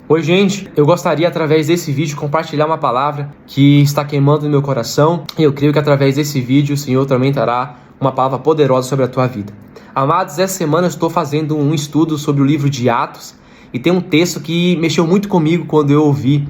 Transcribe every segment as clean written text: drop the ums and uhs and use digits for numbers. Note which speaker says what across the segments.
Speaker 1: Oi, gente, eu gostaria através desse vídeo compartilhar uma palavra que está queimando no meu coração e eu creio que através desse vídeo o Senhor também trará uma palavra poderosa sobre a tua vida. Amados, essa semana eu estou fazendo um estudo sobre o livro de Atos e tem um texto que mexeu muito comigo quando eu ouvi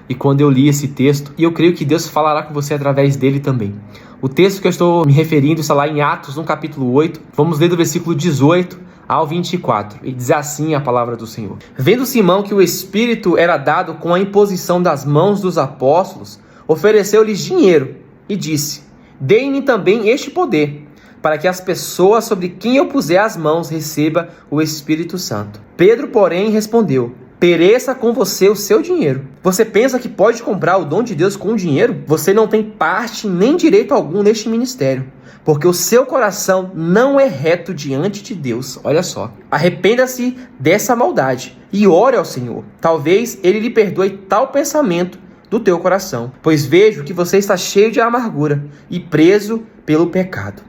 Speaker 1: e quando eu li esse texto, e eu creio que Deus falará com você através dele também. O texto que eu estou me referindo está lá em Atos, no capítulo 8, vamos ler do versículo 18 ao 24, e diz assim a palavra do Senhor. Vendo Simão que o Espírito era dado com a imposição das mãos dos apóstolos, ofereceu-lhes dinheiro e disse: deem-me também este poder, para que as pessoas sobre quem eu puser as mãos recebam o Espírito Santo. Pedro, porém, respondeu: pereça com você o seu dinheiro. Você pensa que pode comprar o dom de Deus com dinheiro? Você não tem parte nem direito algum neste ministério, porque o seu coração não é reto diante de Deus. Olha só. Arrependa-se dessa maldade e ore ao Senhor. Talvez Ele lhe perdoe tal pensamento do teu coração, pois vejo que você está cheio de amargura e preso pelo pecado.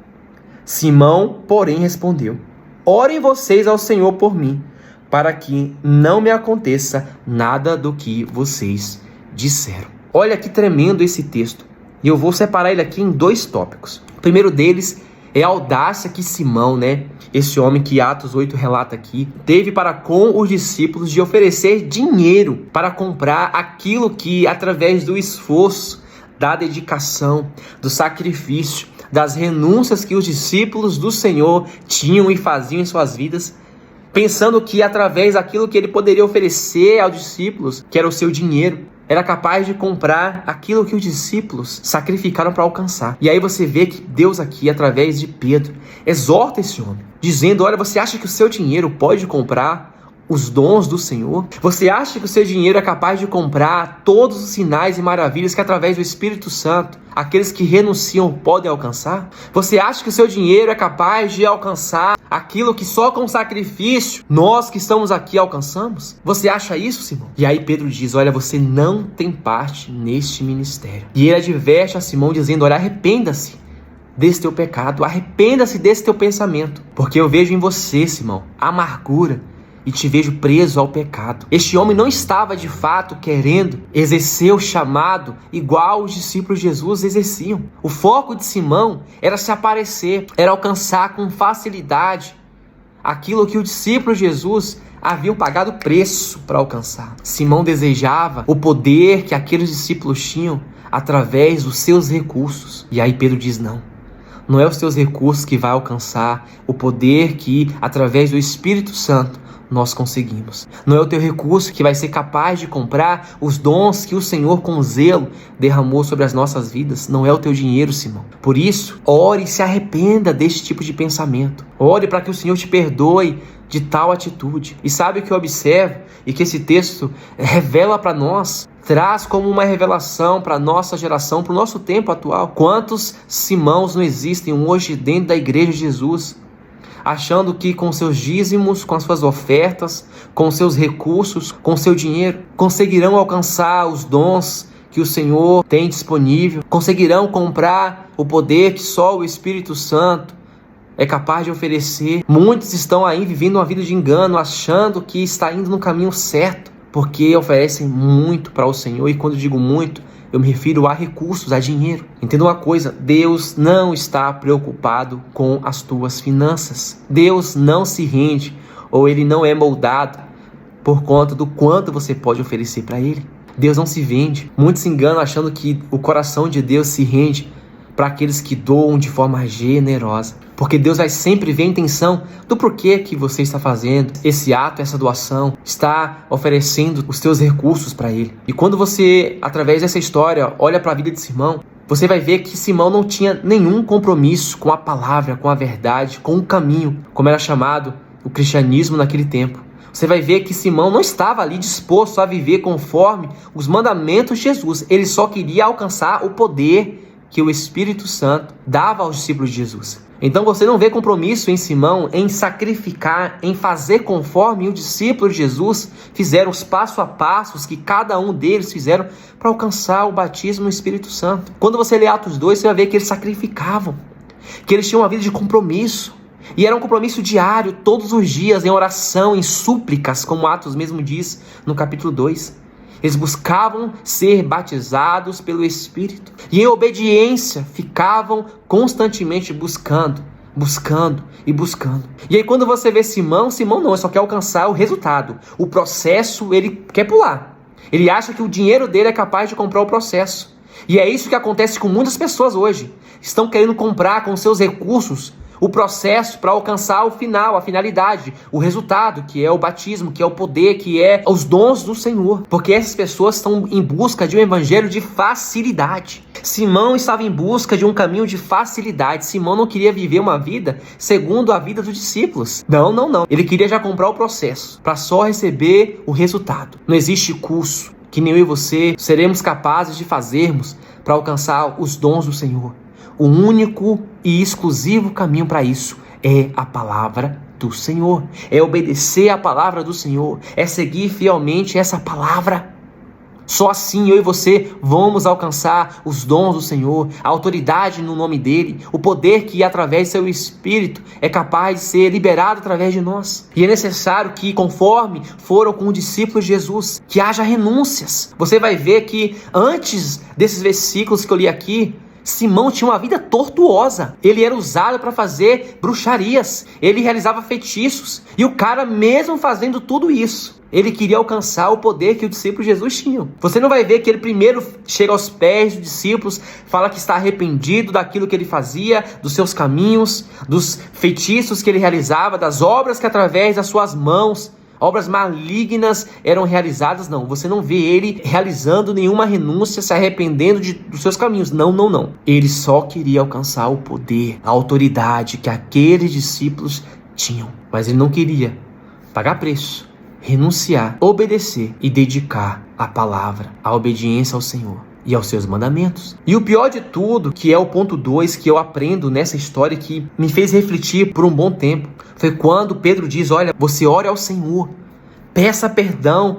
Speaker 1: Simão, porém, respondeu: orem vocês ao Senhor por mim, para que não me aconteça nada do que vocês disseram. Olha que tremendo esse texto. E eu vou separar ele aqui em dois tópicos. O primeiro deles é a audácia que Simão, esse homem que Atos 8 relata aqui, teve para com os discípulos de oferecer dinheiro para comprar aquilo que, através do esforço, da dedicação, do sacrifício, das renúncias que os discípulos do Senhor tinham e faziam em suas vidas, pensando que através daquilo que ele poderia oferecer aos discípulos, que era o seu dinheiro, era capaz de comprar aquilo que os discípulos sacrificaram para alcançar. E aí você vê que Deus aqui, através de Pedro, exorta esse homem, dizendo: olha, você acha que o seu dinheiro pode comprar os dons do Senhor? Você acha que o seu dinheiro é capaz de comprar todos os sinais e maravilhas que através do Espírito Santo aqueles que renunciam podem alcançar? Você acha que o seu dinheiro é capaz de alcançar aquilo que só com sacrifício nós que estamos aqui alcançamos? Você acha isso, Simão? E aí Pedro diz: olha, você não tem parte neste ministério. E ele adverte a Simão dizendo: olha, arrependa-se desse teu pecado, arrependa-se desse teu pensamento, porque eu vejo em você, Simão, amargura, e te vejo preso ao pecado. Este homem não estava de fato querendo exercer o chamado igual os discípulos de Jesus exerciam. O foco de Simão era se aparecer, era alcançar com facilidade aquilo que os discípulos de Jesus haviam pagado preço para alcançar. Simão desejava o poder que aqueles discípulos tinham através dos seus recursos. E aí Pedro diz: não é os teus recursos que vai alcançar o poder que, através do Espírito Santo, nós conseguimos. Não é o teu recurso que vai ser capaz de comprar os dons que o Senhor com zelo derramou sobre as nossas vidas. Não é o teu dinheiro, Simão. Por isso, ore e se arrependa deste tipo de pensamento. Ore para que o Senhor te perdoe de tal atitude. E sabe o que eu observo? E que esse texto revela para nós, traz como uma revelação para a nossa geração, para o nosso tempo atual. Quantos Simãos não existem hoje dentro da igreja de Jesus, achando que com seus dízimos, com as suas ofertas, com seus recursos, com seu dinheiro, conseguirão alcançar os dons que o Senhor tem disponível, conseguirão comprar o poder que só o Espírito Santo é capaz de oferecer. Muitos estão aí vivendo uma vida de engano, achando que está indo no caminho certo, porque oferecem muito para o Senhor. E quando digo muito, eu me refiro a recursos, a dinheiro. Entenda uma coisa: Deus não está preocupado com as tuas finanças. Deus não se rende, ou Ele não é moldado por conta do quanto você pode oferecer para Ele. Deus não se vende. Muitos se enganam achando que o coração de Deus se rende para aqueles que doam de forma generosa. Porque Deus vai sempre ver a intenção do porquê que você está fazendo esse ato, essa doação, está oferecendo os teus recursos para Ele. E quando você, através dessa história, olha para a vida de Simão, você vai ver que Simão não tinha nenhum compromisso com a palavra, com a verdade, com o caminho, como era chamado o cristianismo naquele tempo. Você vai ver que Simão não estava ali disposto a viver conforme os mandamentos de Jesus. Ele só queria alcançar o poder que o Espírito Santo dava aos discípulos de Jesus. Então você não vê compromisso em Simão em sacrificar, em fazer conforme os discípulos de Jesus fizeram, os passo a passos que cada um deles fizeram para alcançar o batismo no Espírito Santo. Quando você lê Atos 2, você vai ver que eles sacrificavam, que eles tinham uma vida de compromisso, E era um compromisso diário, todos os dias, em oração, em súplicas, como Atos mesmo diz no capítulo 2. Eles buscavam ser batizados pelo Espírito. E em obediência, ficavam constantemente buscando. E aí quando você vê Simão não, ele só quer alcançar o resultado. O processo, ele quer pular. Ele acha que o dinheiro dele é capaz de comprar o processo. E é isso que acontece com muitas pessoas hoje. Estão querendo comprar com seus recursos o processo para alcançar o final, a finalidade, o resultado, que é o batismo, que é o poder, que é os dons do Senhor. Porque essas pessoas estão em busca de um evangelho de facilidade. Simão estava em busca de um caminho de facilidade. Simão não queria viver uma vida segundo a vida dos discípulos. Não. Ele queria já comprar o processo para só receber o resultado. Não existe curso que nem eu e você seremos capazes de fazermos para alcançar os dons do Senhor. O único e exclusivo caminho para isso é a palavra do Senhor. É obedecer a palavra do Senhor. É seguir fielmente essa palavra. Só assim eu e você vamos alcançar os dons do Senhor, a autoridade no nome dele, o poder que através do seu Espírito é capaz de ser liberado através de nós. E é necessário que, conforme foram com os discípulos de Jesus, que haja renúncias. Você vai ver que antes desses versículos que eu li aqui, Simão tinha uma vida tortuosa. Ele era usado para fazer bruxarias. Ele realizava feitiços. E o cara, mesmo fazendo tudo isso, ele queria alcançar o poder que os discípulos de Jesus tinham. Você não vai ver que ele primeiro chega aos pés dos discípulos, fala que está arrependido daquilo que ele fazia, dos seus caminhos, dos feitiços que ele realizava, das obras que através das suas mãos, obras malignas eram realizadas. Não, você não vê ele realizando nenhuma renúncia, se arrependendo dos seus caminhos. Não. Ele só queria alcançar o poder, a autoridade que aqueles discípulos tinham. Mas ele não queria pagar preço, renunciar, obedecer e dedicar a palavra, a obediência ao Senhor e aos seus mandamentos. E o pior de tudo, que é o ponto 2 que eu aprendo nessa história, que me fez refletir por um bom tempo, foi quando Pedro diz: olha, você ore ao Senhor, peça perdão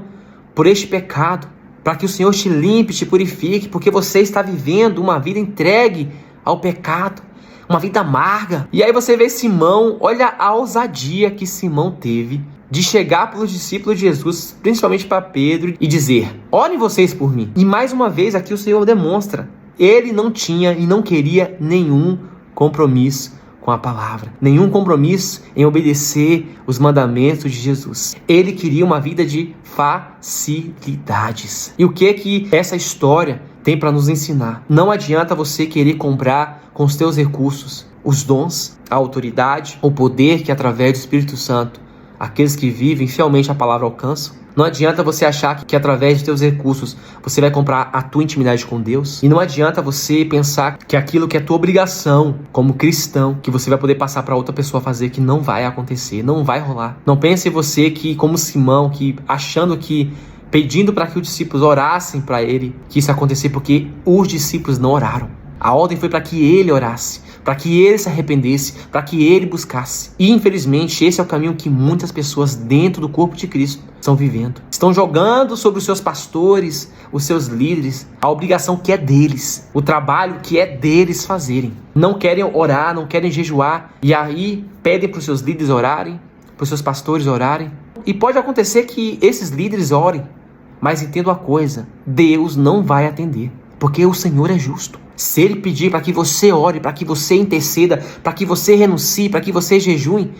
Speaker 1: por este pecado, para que o Senhor te limpe, te purifique, porque você está vivendo uma vida entregue ao pecado, uma vida amarga. E aí você vê Simão, olha a ousadia que Simão teve de chegar para os discípulos de Jesus, principalmente para Pedro, e dizer: orem vocês por mim. E mais uma vez aqui o Senhor demonstra, ele não tinha e não queria nenhum compromisso com a palavra, nenhum compromisso em obedecer os mandamentos de Jesus. Ele queria uma vida de facilidades. E o que essa história tem para nos ensinar? Não adianta você querer comprar com os teus recursos os dons, a autoridade, o poder que através do Espírito Santo aqueles que vivem fielmente a palavra alcançam. Não adianta você achar que através dos teus recursos você vai comprar a tua intimidade com Deus. E não adianta você pensar que aquilo que é tua obrigação como cristão, que você vai poder passar para outra pessoa fazer, que não vai acontecer, não vai rolar. Não pense você que, como Simão, que achando que, pedindo para que os discípulos orassem para ele, que isso ia acontecer, porque os discípulos não oraram. A ordem foi para que ele orasse, para que ele se arrependesse, para que ele buscasse. E infelizmente esse é o caminho que muitas pessoas dentro do corpo de Cristo estão vivendo. Estão jogando sobre os seus pastores, os seus líderes, a obrigação que é deles, o trabalho que é deles fazerem. Não querem orar, não querem jejuar, e aí pedem para os seus líderes orarem, para os seus pastores orarem. E pode acontecer que esses líderes orem, mas entenda uma coisa: Deus não vai atender, porque o Senhor é justo. Se ele pedir para que você ore, para que você interceda, para que você renuncie, para que você jejue,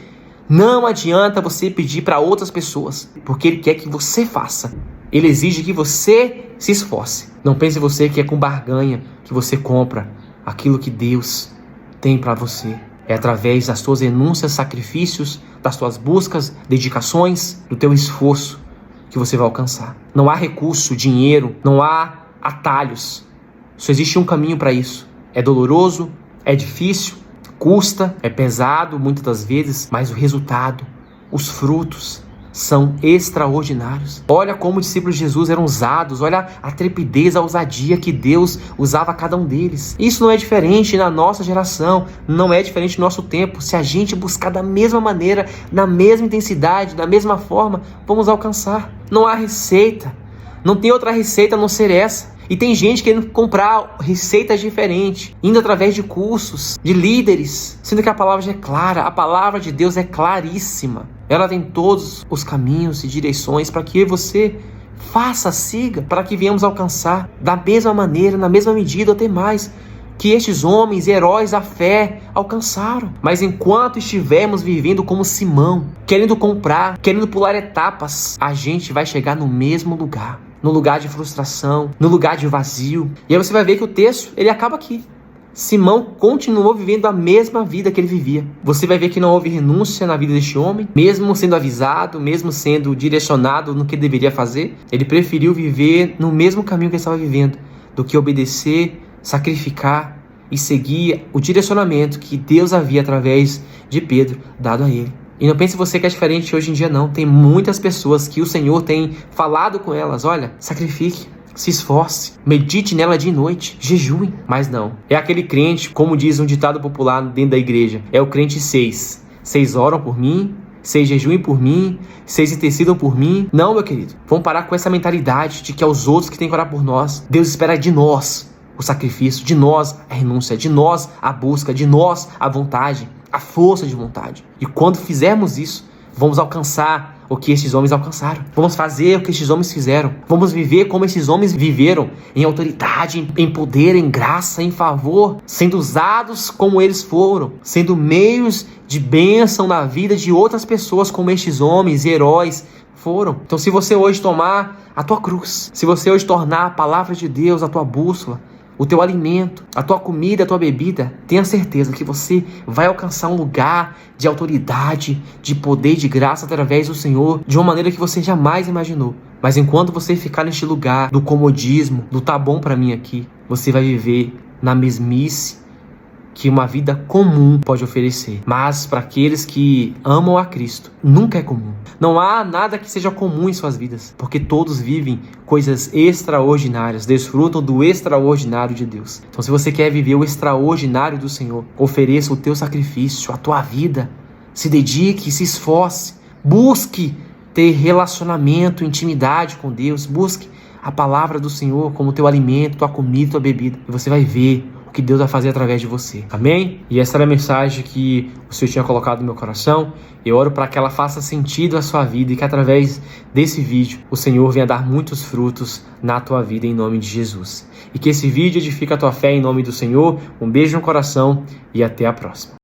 Speaker 1: não adianta você pedir para outras pessoas, porque ele quer que você faça. Ele exige que você se esforce. Não pense você que é com barganha que você compra aquilo que Deus tem para você. É através das suas renúncias, sacrifícios, das suas buscas, dedicações, do teu esforço que você vai alcançar. Não há recurso, dinheiro, não há atalhos. Só existe um caminho para isso. É doloroso, é difícil, custa, é pesado muitas das vezes, mas o resultado, os frutos são extraordinários. Olha como os discípulos de Jesus eram usados, olha a trepidez, a ousadia que Deus usava a cada um deles. Isso não é diferente na nossa geração, não é diferente no nosso tempo. Se a gente buscar da mesma maneira, na mesma intensidade, da mesma forma, vamos alcançar. Não há receita, não tem outra receita a não ser essa. E tem gente querendo comprar receitas diferentes, indo através de cursos, de líderes, sendo que a palavra já é clara, a palavra de Deus é claríssima. Ela tem todos os caminhos e direções para que você faça, siga, para que venhamos alcançar da mesma maneira, na mesma medida, até mais, que estes homens e heróis da fé alcançaram. Mas enquanto estivermos vivendo como Simão, querendo comprar, querendo pular etapas, a gente vai chegar no mesmo lugar, no lugar de frustração, no lugar de vazio. E aí você vai ver que o texto, ele acaba aqui. Simão continuou vivendo a mesma vida que ele vivia. Você vai ver que não houve renúncia na vida deste homem, mesmo sendo avisado, mesmo sendo direcionado no que deveria fazer. Ele preferiu viver no mesmo caminho que ele estava vivendo, do que obedecer, sacrificar e seguir o direcionamento que Deus havia, através de Pedro, dado a ele. E não pense você que é diferente hoje em dia, não. Tem muitas pessoas que o Senhor tem falado com elas: olha, sacrifique, se esforce, medite nela dia e noite, jejue. Mas não, é aquele crente, como diz um ditado popular dentro da igreja, é o crente 6. 6 oram por mim, 6 jejuem por mim, 6 intercidam por mim. Não, meu querido, vamos parar com essa mentalidade de que é os outros que têm que orar por nós. Deus espera de nós o sacrifício, de nós a renúncia, de nós a busca, de nós a vontade, a força de vontade. E quando fizermos isso, vamos alcançar o que esses homens alcançaram. Vamos fazer o que esses homens fizeram. Vamos viver como esses homens viveram, em autoridade, em poder, em graça, em favor, sendo usados como eles foram, sendo meios de bênção na vida de outras pessoas, como estes homens e heróis foram. Então, se você hoje tomar a tua cruz, se você hoje tornar a palavra de Deus a tua bússola, o teu alimento, a tua comida, a tua bebida, tenha certeza que você vai alcançar um lugar de autoridade, de poder e de graça através do Senhor, de uma maneira que você jamais imaginou. Mas enquanto você ficar neste lugar do comodismo, do tá bom pra mim aqui, você vai viver na mesmice que uma vida comum pode oferecer. Mas para aqueles que amam a Cristo, nunca é comum. Não há nada que seja comum em suas vidas, porque todos vivem coisas extraordinárias, desfrutam do extraordinário de Deus. Então, se você quer viver o extraordinário do Senhor, ofereça o teu sacrifício, a tua vida, se dedique, se esforce, busque ter relacionamento, intimidade com Deus, busque a palavra do Senhor como teu alimento, tua comida, tua bebida, e você vai ver o que Deus vai fazer através de você. Amém? E essa era a mensagem que o Senhor tinha colocado no meu coração. Eu oro para que ela faça sentido à sua vida e que através desse vídeo o Senhor venha dar muitos frutos na tua vida, em nome de Jesus. E que esse vídeo edifique a tua fé, em nome do Senhor. Um beijo no coração e até a próxima.